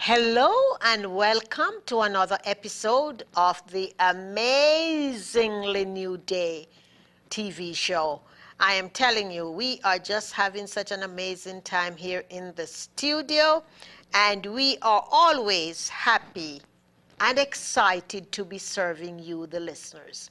Hello and welcome to another episode of the Amazingly New Day TV show. I am telling you, we are just having such an amazing time here in the studio, and we are always happy and excited to be serving you, the listeners.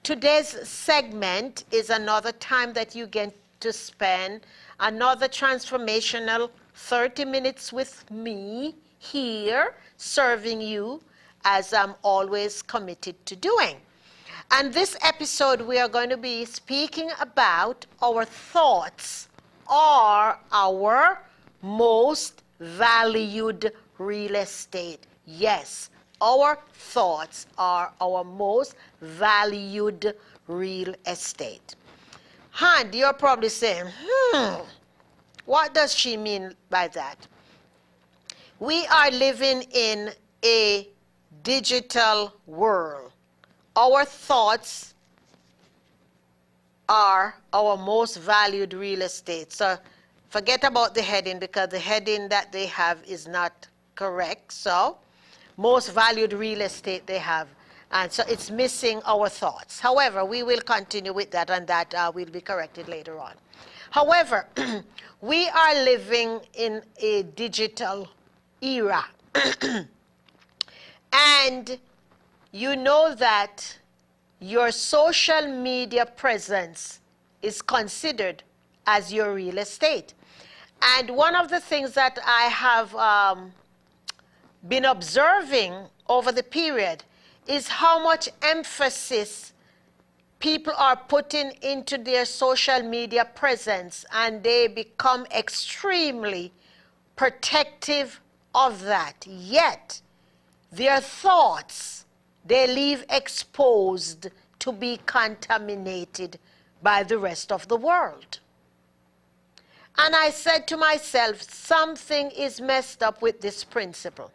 Today's segment is another time that you get to spend another transformational 30 minutes with me here, serving you as I'm always committed to doing. And this episode, we are going to be speaking about our thoughts are our most valued real estate. Yes, our thoughts are our most valued real estate. And you're probably saying, what does she mean by that? We are living in a digital world. Our thoughts are our most valued real estate. So forget about the heading, because the heading that they have is not correct. So most valued real estate they have. And so it's missing our thoughts. However, we will continue with that, and that will be corrected later on. However, we are living in a digital era. And you know that your social media presence is considered as your real estate. And one of the things that I have been observing over the period is how much emphasis people are putting into their social media presence, and they become extremely protective of that. Yet their thoughts they leave exposed to be contaminated by the rest of the world. And I said to myself, something is messed up with this principle.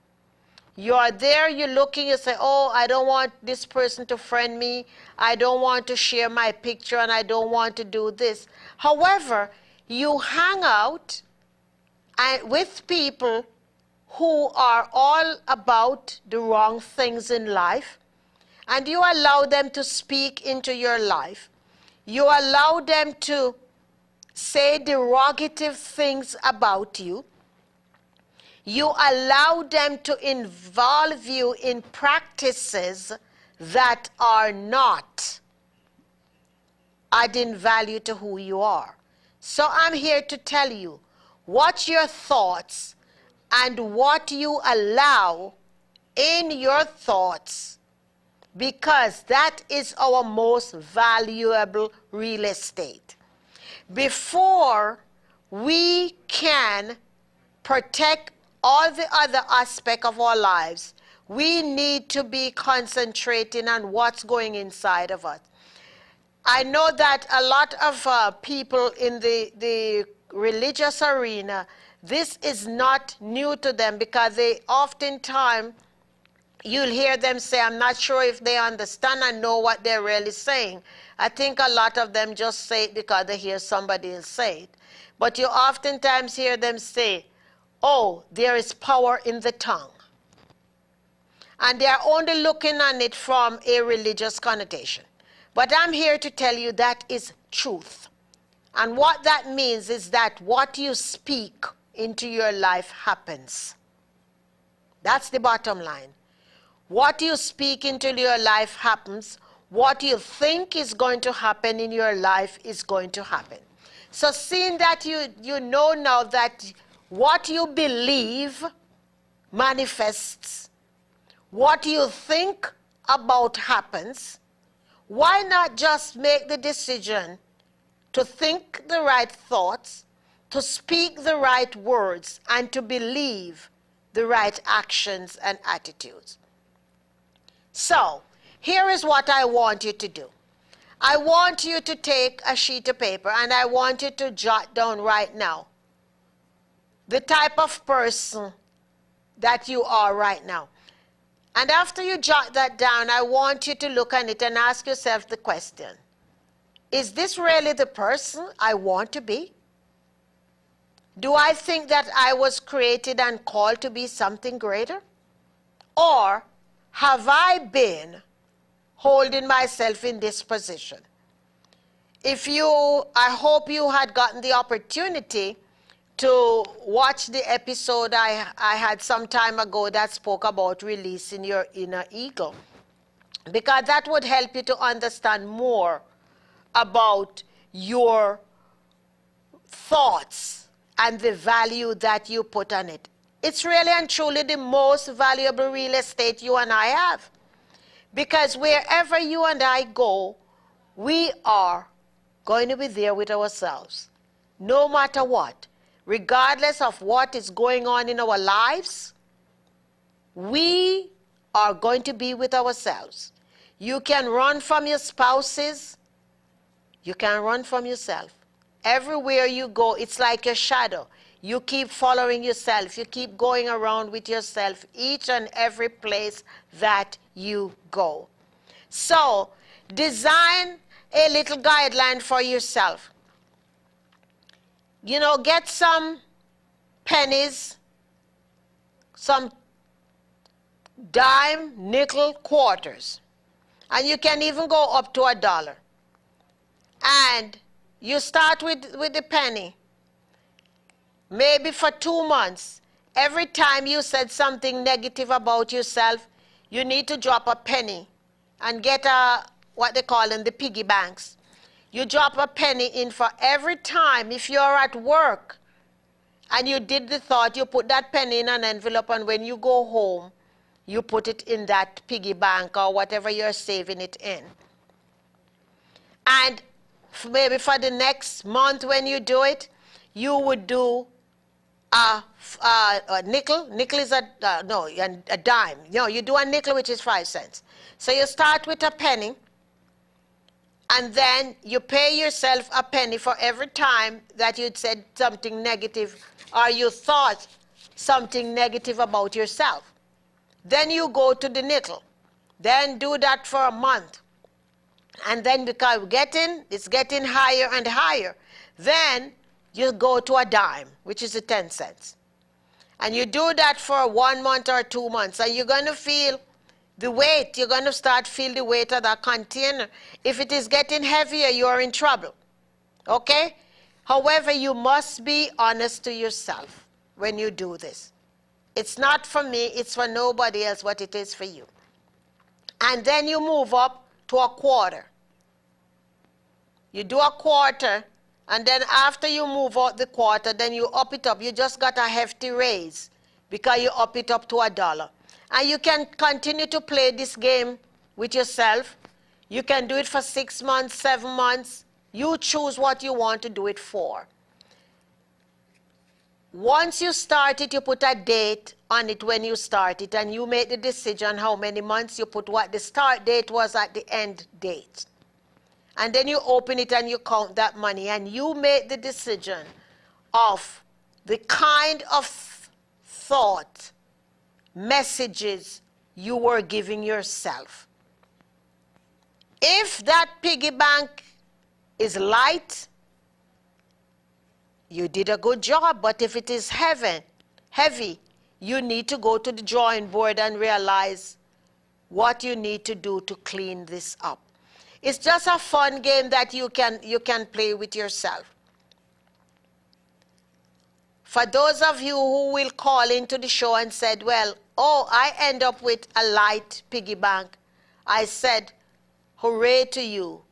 You are there, you're looking, you say, oh, I don't want this person to friend me, I don't want to share my picture, and I don't want to do this. However, you hang out with people who are all about the wrong things in life, and you allow them to speak into your life. You allow them to say derogative things about you. You allow them to involve you in practices that are not adding value to who you are. So I'm here to tell you, watch your thoughts and what you allow in your thoughts, because that is our most valuable real estate. Before we can protect all the other aspects of our lives, we need to be concentrating on what's going inside of us. I know that a lot of people in the religious arena, this is not new to them, because they oftentimes, you'll hear them say, I'm not sure if they understand and know what they're really saying. I think a lot of them just say it because they hear somebody else say it. But you oftentimes hear them say, oh, there is power in the tongue. And they are only looking on it from a religious connotation. But I'm here to tell you that is truth. And what that means is that what you speak into your life happens. That's the bottom line. What you speak into your life happens. What you think is going to happen in your life is going to happen. So seeing that you know now that what you believe manifests, what you think about happens, why not just make the decision to think the right thoughts, to speak the right words, and to believe the right actions and attitudes? So, here is what I want you to do. I want you to take a sheet of paper and I want you to jot down right now the type of person that you are right now. And after you jot that down, I want you to look at it and ask yourself the question, is this really the person I want to be? Do I think that I was created and called to be something greater? Or have I been holding myself in this position? I hope you had gotten the opportunity to watch the episode I had some time ago that spoke about releasing your inner ego, because that would help you to understand more about your thoughts and the value that you put on it. It's really and truly the most valuable real estate you and I have, because wherever you and I go, we are going to be there with ourselves, no matter what. Regardless of what is going on in our lives, we are going to be with ourselves. You can run from your spouses. You can run from yourself. Everywhere you go, it's like a shadow. You keep following yourself. You keep going around with yourself each and every place that you go. So, design a little guideline for yourself. You know, get some pennies, some dime, nickel, quarters. And you can even go up to $1. And you start with the penny. Maybe for 2 months, every time you said something negative about yourself, you need to drop a penny and get what they call in the piggy banks. You drop a penny in for every time. If you're at work and you did the thought, you put that penny in an envelope, and when you go home, you put it in that piggy bank or whatever you're saving it in. And maybe for the next month when you do it, you would do a nickel. Nickel is a dime. No, you do a nickel, which is 5 cents. So you start with a penny, and then you pay yourself a penny for every time that you'd said something negative or you thought something negative about yourself. Then you go to the nickel. Then do that for a month. And then because it's getting higher and higher, then you go to a dime, which is 10 cents. And you do that for 1 month or 2 months, and you're going to feel the weight. You're going to start feel the weight of that container. If it is getting heavier, you're in trouble. Okay? However, you must be honest to yourself when you do this. It's not for me, it's for nobody else, what it is for you. And then you move up to a quarter. You do a quarter, and then after you move out the quarter, then you up it up. You just got a hefty raise because you up it up to $1. And you can continue to play this game with yourself. You can do it for 6 months, 7 months. You choose what you want to do it for. Once you start it, you put a date on it when you start it, and you make the decision how many months. You put what the start date was at the end date. And then you open it and you count that money, and you make the decision of the kind of thought, messages you were giving yourself. If that piggy bank is light, you did a good job. But if it is heavy, you need to go to the drawing board and realize what you need to do to clean this up. It's just a fun game that you can play with yourself. For those of you who will call into the show and said, well, oh, I end up with a light piggy bank, I said, hooray to you.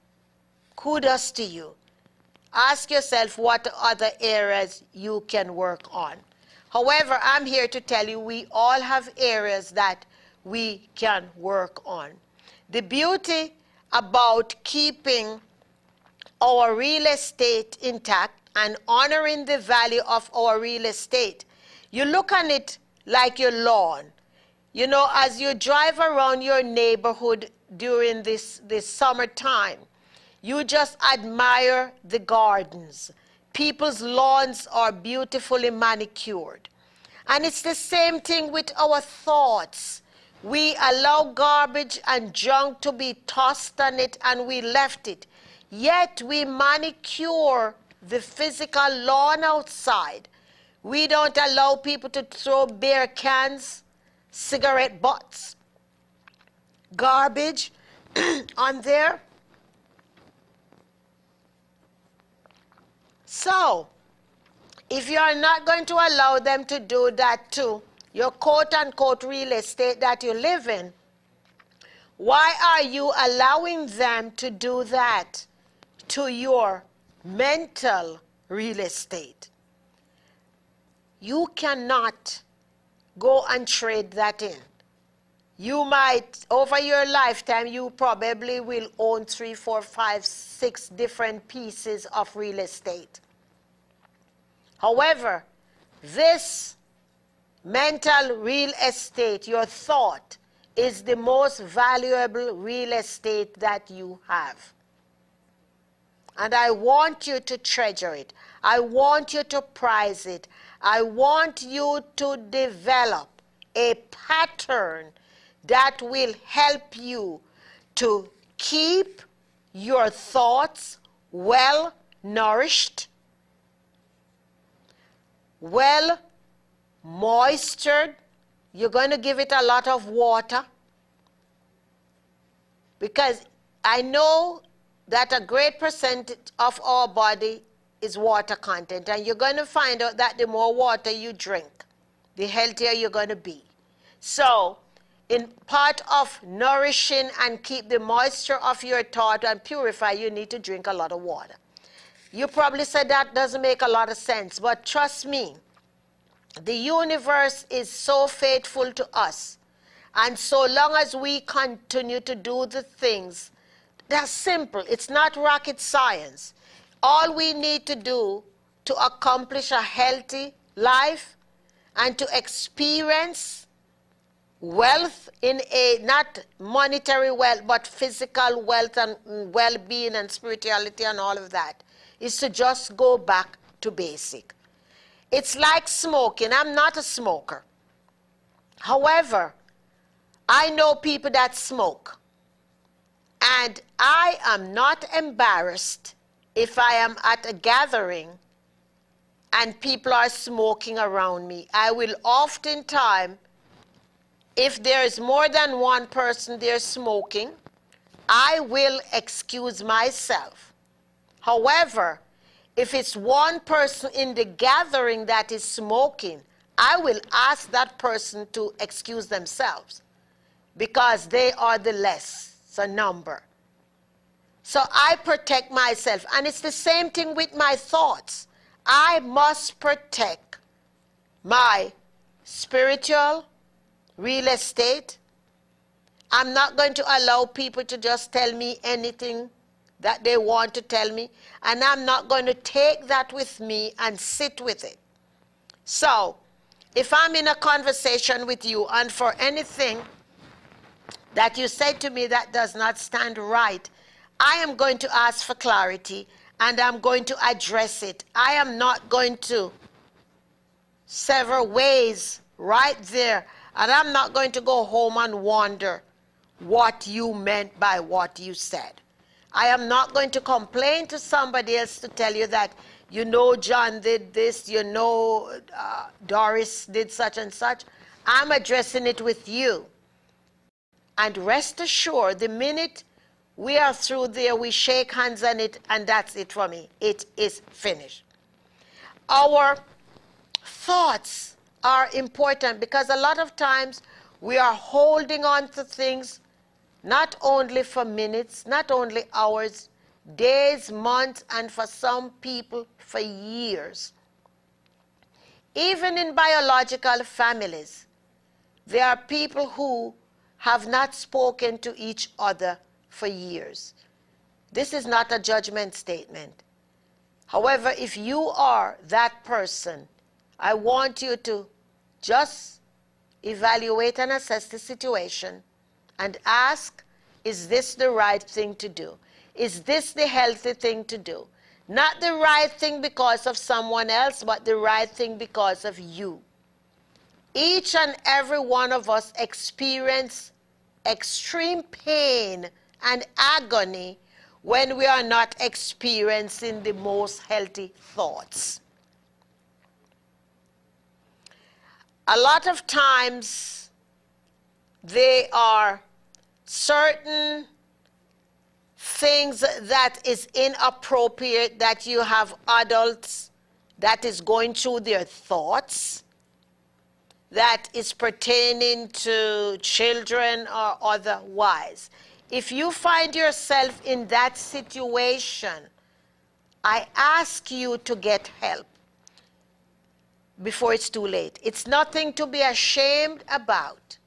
Kudos to you. Ask yourself what other areas you can work on. However, I'm here to tell you we all have areas that we can work on. The beauty about keeping our real estate intact and honoring the value of our real estate, you look on it like your lawn. You know, as you drive around your neighborhood during this summertime, you just admire the gardens. People's lawns are beautifully manicured. And it's the same thing with our thoughts. We allow garbage and junk to be tossed on it and we left it. Yet we manicure the physical lawn outside. We don't allow people to throw beer cans, cigarette butts, garbage on there. So, if you are not going to allow them to do that to your quote-unquote real estate that you live in, why are you allowing them to do that to your mental real estate? You cannot go and trade that in. You might, over your lifetime, you probably will own 3, 4, 5, 6 different pieces of real estate. However, this mental real estate, your thought, is the most valuable real estate that you have. And I want you to treasure it. I want you to prize it. I want you to develop a pattern that will help you to keep your thoughts well nourished, well moistured. You're going to give it a lot of water, because I know that a great percentage of our body is water content, and you're going to find out that the more water you drink, the healthier you're going to be. So, in part of nourishing and keep the moisture of your thought and purify, you need to drink a lot of water. You probably said that doesn't make a lot of sense, but trust me, the universe is so faithful to us. And so long as we continue to do the things, they're simple. It's not rocket science. All we need to do to accomplish a healthy life and to experience wealth in a, not monetary wealth, but physical wealth and well-being and spirituality and all of that, is to just go back to basic. It's like smoking. I'm not a smoker. However, I know people that smoke. And I am not embarrassed if I am at a gathering and people are smoking around me. I will oftentimes, if there is more than one person there smoking, I will excuse myself. However, if it's one person in the gathering that is smoking, I will ask that person to excuse themselves because they are the less number. So I protect myself. And it's the same thing with my thoughts. I must protect my spiritual real estate. I'm not going to allow people to just tell me anything that they want to tell me, and I'm not going to take that with me and sit with it. So, if I'm in a conversation with you and for anything that you say to me that does not stand right, I am going to ask for clarity and I'm going to address it. I am not going to sever ways right there, and I'm not going to go home and wonder what you meant by what you said. I am not going to complain to somebody else to tell you that, you know, John did this, you know, Doris did such and such. I'm addressing it with you. And rest assured, the minute we are through there, we shake hands on it, and that's it for me. It is finished. Our thoughts are important because a lot of times we are holding on to things not only for minutes, not only hours, days, months, and for some people for years. Even in biological families, there are people who have not spoken to each other for years. This is not a judgment statement. However, if you are that person, I want you to just evaluate and assess the situation and ask, is this the right thing to do? Is this the healthy thing to do? Not the right thing because of someone else, but the right thing because of you. Each and every one of us experience extreme pain and agony when we are not experiencing the most healthy thoughts. A lot of times there are certain things that is inappropriate that you have adults that is going through their thoughts that is pertaining to children or otherwise. If you find yourself in that situation, I ask you to get help before it's too late. It's nothing to be ashamed about.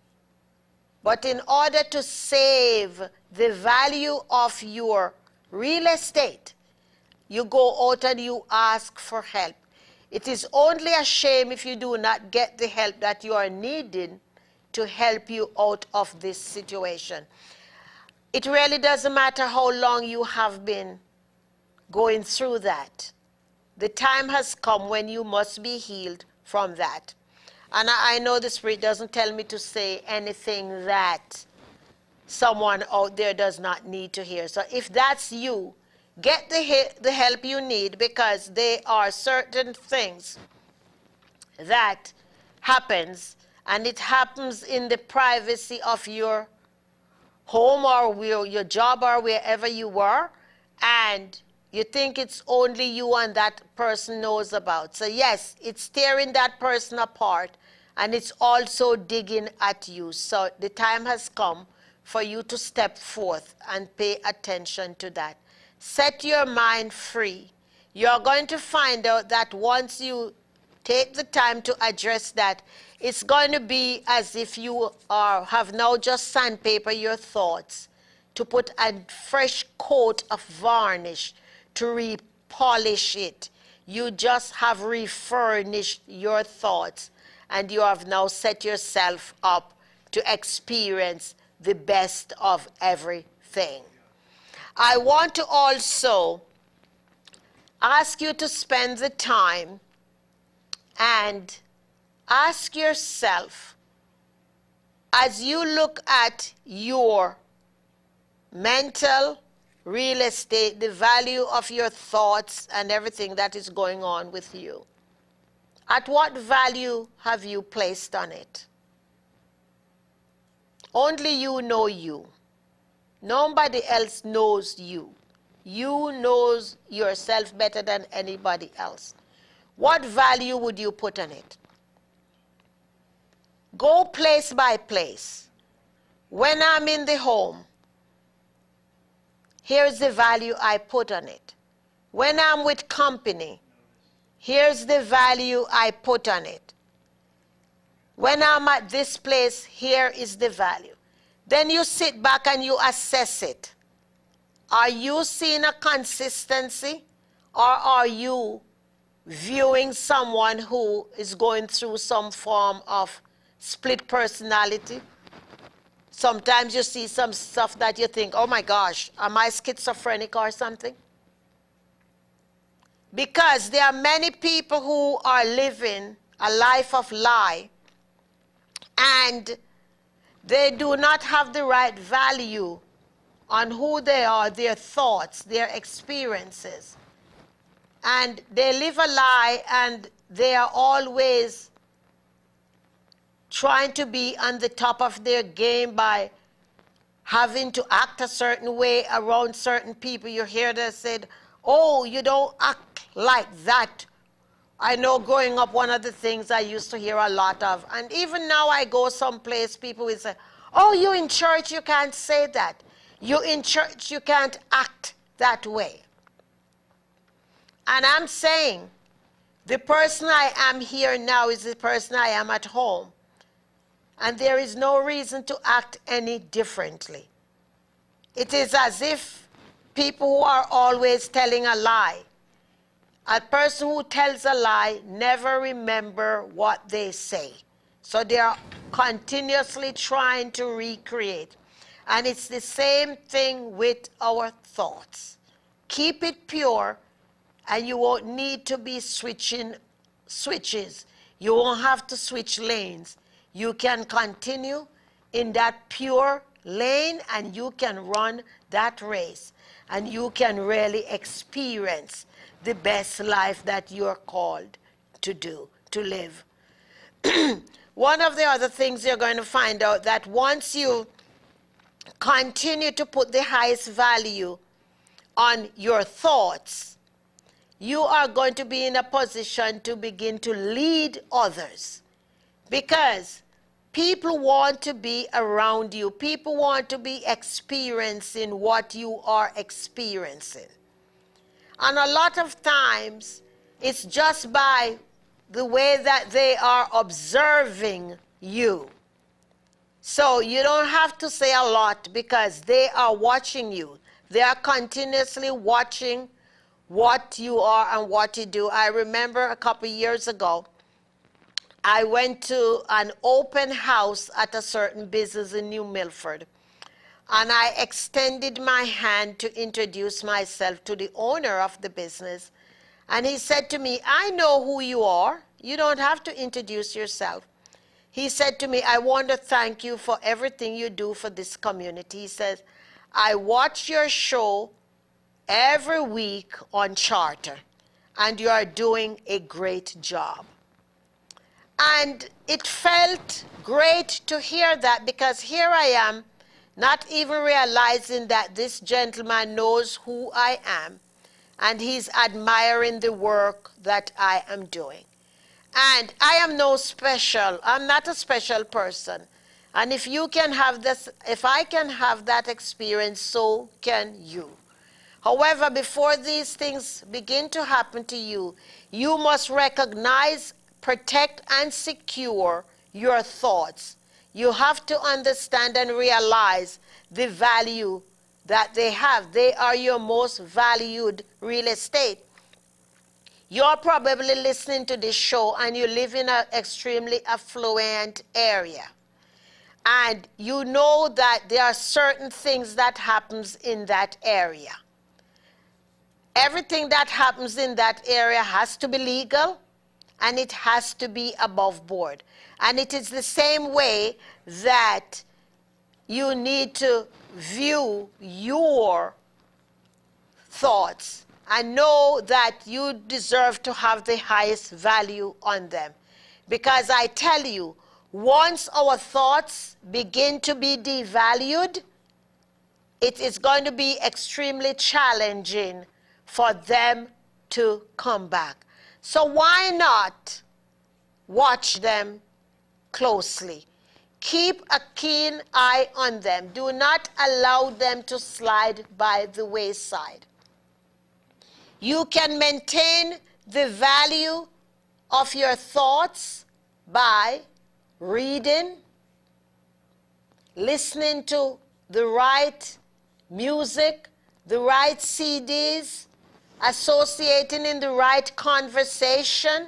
But in order to save the value of your real estate, you go out and you ask for help. It is only a shame if you do not get the help that you are needing to help you out of this situation. It really doesn't matter how long you have been going through that. The time has come when you must be healed from that. And I know the Spirit doesn't tell me to say anything that someone out there does not need to hear. So if that's you, get the help you need, because there are certain things that happens, and it happens in the privacy of your home or your job or wherever you were, and you think it's only you and that person knows about. So yes, it's tearing that person apart, and it's also digging at you. So the time has come for you to step forth and pay attention to that. Set your mind free. You're going to find out that once you take the time to address that, it's going to be as if you have now just sandpaper your thoughts to put a fresh coat of varnish to repolish it. You just have refurnished your thoughts, and you have now set yourself up to experience the best of everything. I want to also ask you to spend the time and ask yourself, as you look at your mental real estate, the value of your thoughts and everything that is going on with you, at what value have you placed on it? Only you know you. Nobody else knows you. You know yourself better than anybody else. What value would you put on it? Go place by place. When I'm in the home, here's the value I put on it. When I'm with company, here's the value I put on it. When I'm at this place, here is the value. Then you sit back and you assess it. Are you seeing a consistency, or are you viewing someone who is going through some form of split personality? Sometimes you see some stuff that you think, oh my gosh, am I schizophrenic or something? Because there are many people who are living a life of lie, and they do not have the right value on who they are, their thoughts, their experiences. And they live a lie, and they are always trying to be on the top of their game by having to act a certain way around certain people. You hear they said, oh, you don't act like that. I know growing up, one of the things I used to hear a lot of, and even now I go someplace, people will say, oh, you in church, you can't say that. You in church, you can't act that way. And I'm saying, the person I am here now is the person I am at home. and there is no reason to act any differently. It is as if people who are always telling a lie, a person who tells a lie never remember what they say. So they are continuously trying to recreate. And it's the same thing with our thoughts. Keep it pure, and you won't need to be switching switches. You won't have to switch lanes. You can continue in that pure lane, and you can run that race, and you can really experience the best life that you're called to do, to live. One of the other things you're going to find out, that once you continue to put the highest value on your thoughts, you are going to be in a position to begin to lead others, because people want to be around you. People want to be experiencing what you are experiencing. And a lot of times, it's just by the way that they are observing you. So you don't have to say a lot, because they are watching you. They are continuously watching what you are and what you do. I remember a couple years ago, I went to an open house at a certain business in New Milford, and I extended my hand to introduce myself to the owner of the business. And he said to me, "I know who you are. You don't have to introduce yourself." He said to me, "I want to thank you for everything you do for this community." He says, "I watch your show every week on Charter, and you are doing a great job." And it felt great to hear that, because here I am, not even realizing that this gentleman knows who I am, and he's admiring the work that I am doing. And I am no special. I'm not a special person. And if you can have this, if I can have that experience, so can you. However, before these things begin to happen to you, you must recognize, protect, and secure your thoughts. You have to understand and realize the value that they have. They are your most valued real estate. You're probably listening to this show, and you live in an extremely affluent area. And you know that there are certain things that happens in that area. Everything that happens in that area has to be legal, and it has to be above board. And it is the same way that you need to view your thoughts and know that you deserve to have the highest value on them. Because I tell you, once our thoughts begin to be devalued, it is going to be extremely challenging for them to come back. So why not watch them closely? Keep a keen eye on them. Do not allow them to slide by the wayside. You can maintain the value of your thoughts by reading, listening to the right music, the right CDs, associating in the right conversation,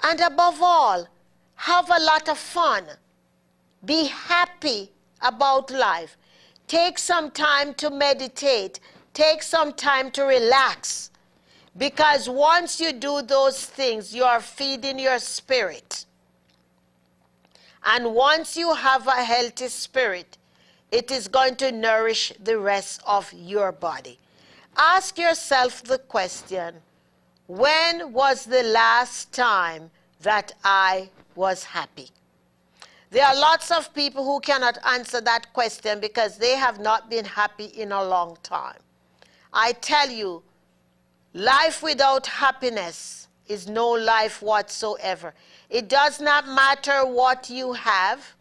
and above all, have a lot of fun. Be happy about life. Take some time to meditate. Take some time to relax. Because once you do those things, you are feeding your spirit. And once you have a healthy spirit, it is going to nourish the rest of your body. Ask yourself the question, when was the last time that I was happy? There are lots of people who cannot answer that question because they have not been happy in a long time. I tell you, life without happiness is no life whatsoever. It does not matter what you have.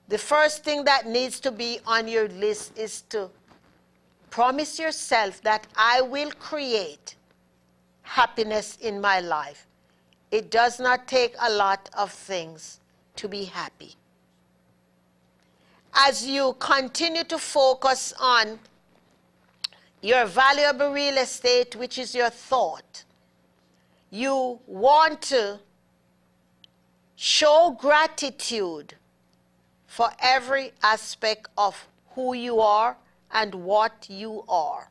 The first thing that needs to be on your list is to promise yourself that I will create happiness in my life. It does not take a lot of things to be happy. As you continue to focus on your valuable real estate, which is your thought, you want to show gratitude for every aspect of who you are and what you are.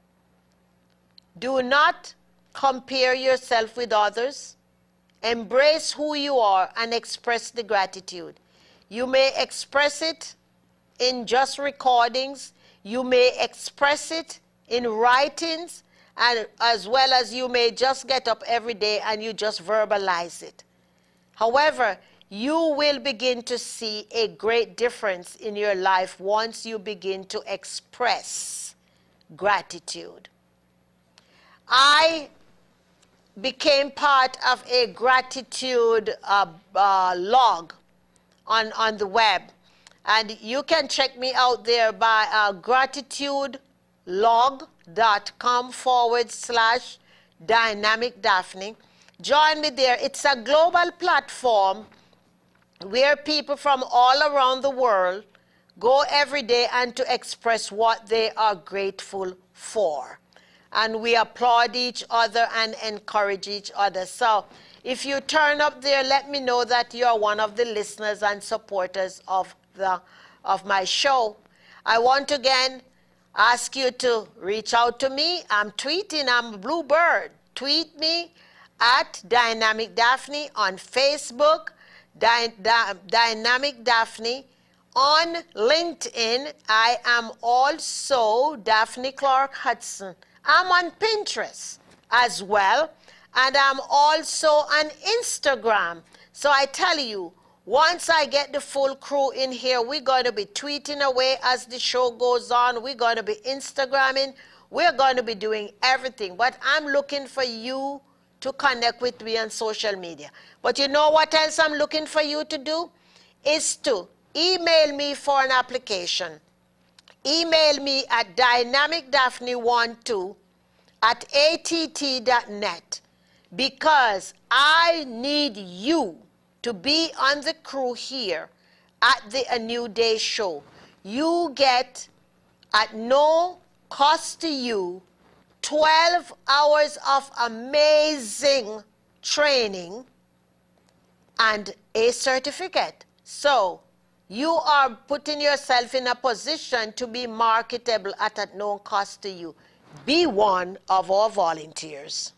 Do not compare yourself with others. Embrace who you are and express the gratitude. You may express it in just recordings. You may express it in writings, and as well as you may just get up every day and you just verbalize it. However, you will begin to see a great difference in your life once you begin to express gratitude. I became part of a gratitude log on the web. And you can check me out there by gratitudelog.com/Dynamic Daphne. Join me there. It's a global platform where people from all around the world go every day and to express what they are grateful for. And we applaud each other and encourage each other. So if you turn up there, let me know that you're one of the listeners and supporters of my show. I want to again ask you to reach out to me. I'm tweeting, I'm Bluebird. Tweet me at Dynamic Daphne on Facebook, Dynamic Daphne. On LinkedIn, I am also Daphne Clarke-Hudson. I'm on Pinterest as well, and I'm also on Instagram. So I tell you, once I get the full crew in here, we're going to be tweeting away as the show goes on. We're going to be Instagramming. We're going to be doing everything. But I'm looking for you to connect with me on social media. But you know what else I'm looking for you to do? Is to email me for an application. Email me at dynamicdaphne12@att.net, because I need you to be on the crew here at the A New Day show. You get, at no cost to you, 12 hours of amazing training and a certificate. So you are putting yourself in a position to be marketable at no cost to you. Be one of our volunteers.